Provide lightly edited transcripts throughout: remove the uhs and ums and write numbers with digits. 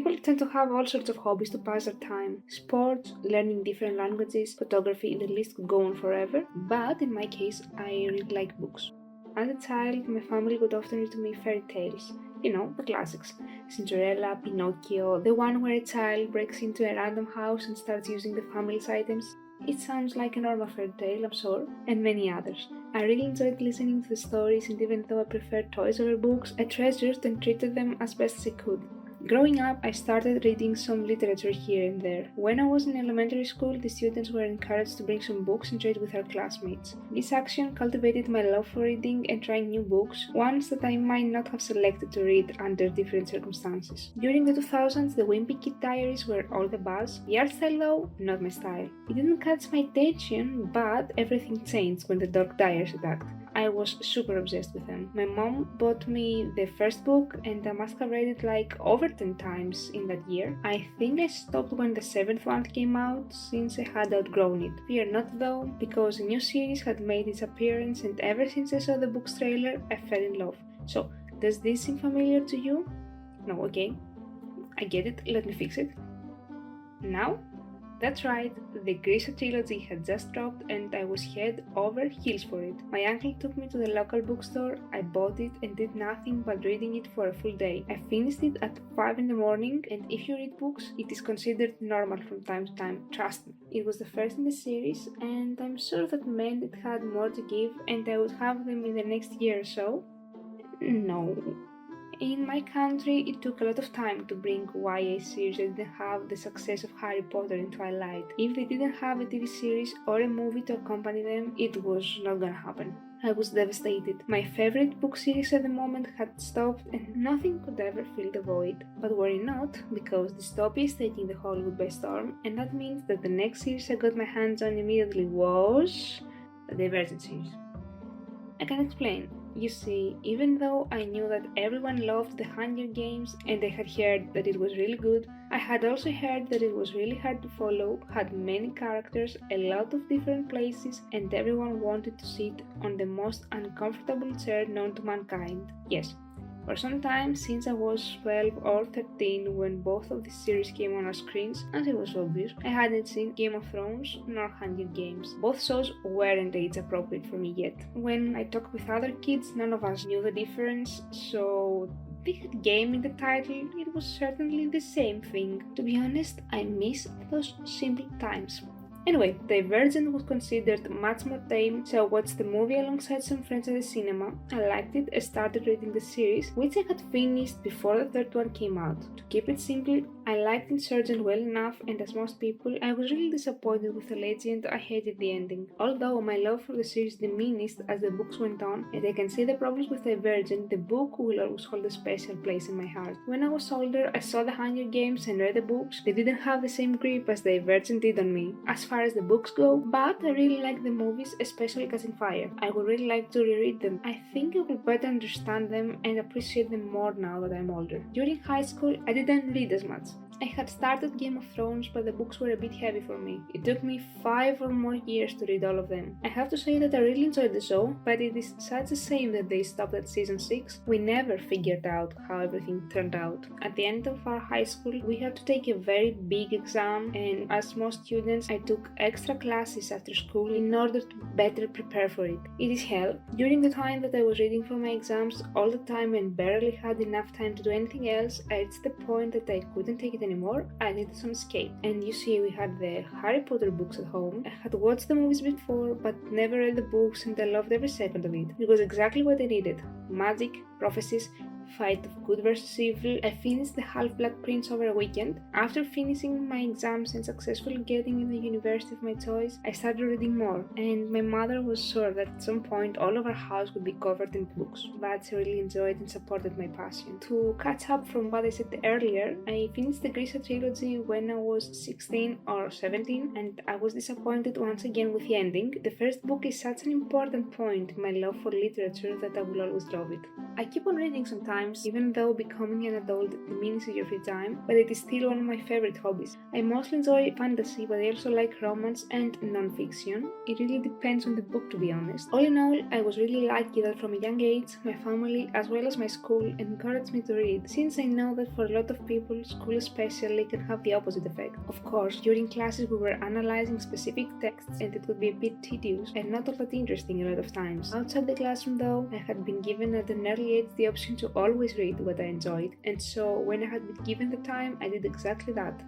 People tend to have all sorts of hobbies to pass their time. Sports, learning different languages, photography, the list could go on forever. But in my case, I really like books. As a child, my family would often read to me fairy tales. You know, the classics. Cinderella, Pinocchio, the one where a child breaks into a random house and starts using the family's items. It sounds like a normal fairy tale, I'm sure, and many others. I really enjoyed listening to the stories, and even though I preferred toys over books, I treasured and treated them as best as I could. Growing up, I started reading some literature here and there. When I was in elementary school, the students were encouraged to bring some books and trade with our classmates. This action cultivated my love for reading and trying new books, ones that I might not have selected to read under different circumstances. During the 2000s, the Wimpy Kid Diaries were all the buzz. The art style, though, not my style. It didn't catch my attention, but everything changed when the Dark Diaries attacked. I was super obsessed with them. My mom bought me the first book, and I must have read it like over 10 times in that year. I think I stopped when the 7th one came out, since I had outgrown it. Fear not though, because a new series had made its appearance, and ever since I saw the book's trailer, I fell in love. So, does this seem familiar to you? No, okay. I get it, let me fix it. Now? That's right, the Grisha trilogy had just dropped and I was head over heels for it. My uncle took me to the local bookstore, I bought it and did nothing but reading it for a full day. I finished it at 5 in the morning, and if you read books, it is considered normal from time to time, trust me. It was the first in the series, and I'm sure that meant it had more to give and I would have them in the next year or so. No. In my country, it took a lot of time to bring YA series that didn't have the success of Harry Potter and Twilight. If they didn't have a TV series or a movie to accompany them, it was not gonna happen. I was devastated. My favorite book series at the moment had stopped and nothing could ever fill the void. But worry not, because dystopia is taking the Hollywood by storm, and that means that the next series I got my hands on immediately was the Divergent series. I can explain. You see, even though I knew that everyone loved the Hunger Games and I had heard that it was really good, I had also heard that it was really hard to follow, had many characters, a lot of different places, and everyone wanted to sit on the most uncomfortable chair known to mankind. Yes. For some time, since I was 12 or 13 when both of the series came on our screens, as it was obvious, I hadn't seen Game of Thrones nor Hunger Games. Both shows weren't age appropriate for me yet. When I talked with other kids, none of us knew the difference, so they had game in the title, it was certainly the same thing. To be honest, I miss those simple times. Anyway, Divergent was considered much more tame, so I watched the movie alongside some friends at the cinema. I liked it and started reading the series, which I had finished before the third one came out. To keep it simple, I liked Insurgent well enough, and as most people, I was really disappointed with the legend. I hated the ending. Although my love for the series diminished as the books went on, and I can see the problems with Divergent, the book will always hold a special place in my heart. When I was older, I saw the Hunger Games and read the books. They didn't have the same grip as Divergent did on me, as far as the books go, but I really like the movies, especially Catching Fire. I would really like to reread them. I think I will better understand them and appreciate them more now that I'm older. During high school, I didn't read as much. I had started Game of Thrones, but the books were a bit heavy for me. It took me 5 or more years to read all of them. I have to say that I really enjoyed the show, but it is such a shame that they stopped at season 6. We never figured out how everything turned out. At the end of our high school, we had to take a very big exam, and as most students, I took extra classes after school in order to better prepare for it. It is hell. During the time that I was reading for my exams all the time and barely had enough time to do anything else, I reached the point that I couldn't take it anymore. I needed some escape. And you see, we had the Harry Potter books at home. I had watched the movies before, but never read the books, and I loved every second of it. It was exactly what I needed. Magic, prophecies, fight of good versus evil. I finished the Half-Blood Prince over a weekend. After finishing my exams and successfully getting in the university of my choice, I started reading more, and my mother was sure that at some point all of our house would be covered in books, but she really enjoyed and supported my passion. To catch up from what I said earlier, I finished the Grisha trilogy when I was 16 or 17, and I was disappointed once again with the ending. The first book is such an important point in my love for literature that I will always love it. I keep on reading sometimes, times, even though becoming an adult diminishes your free time, but it is still one of my favorite hobbies. I mostly enjoy fantasy, but I also like romance and non-fiction. It really depends on the book, to be honest. All in all, I was really lucky that from a young age, my family as well as my school encouraged me to read, since I know that for a lot of people, school especially can have the opposite effect. Of course, during classes we were analyzing specific texts and it could be a bit tedious and not all that interesting a lot of times. Outside the classroom though, I had been given at an early age the option to always read what I enjoyed, and so when I had been given the time, I did exactly that.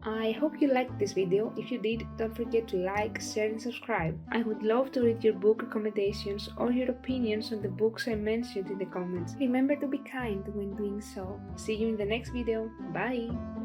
I hope you liked this video. If you did, don't forget to like, share and subscribe. I would love to read your book recommendations or your opinions on the books I mentioned in the comments. Remember to be kind when doing so. See you in the next video. Bye!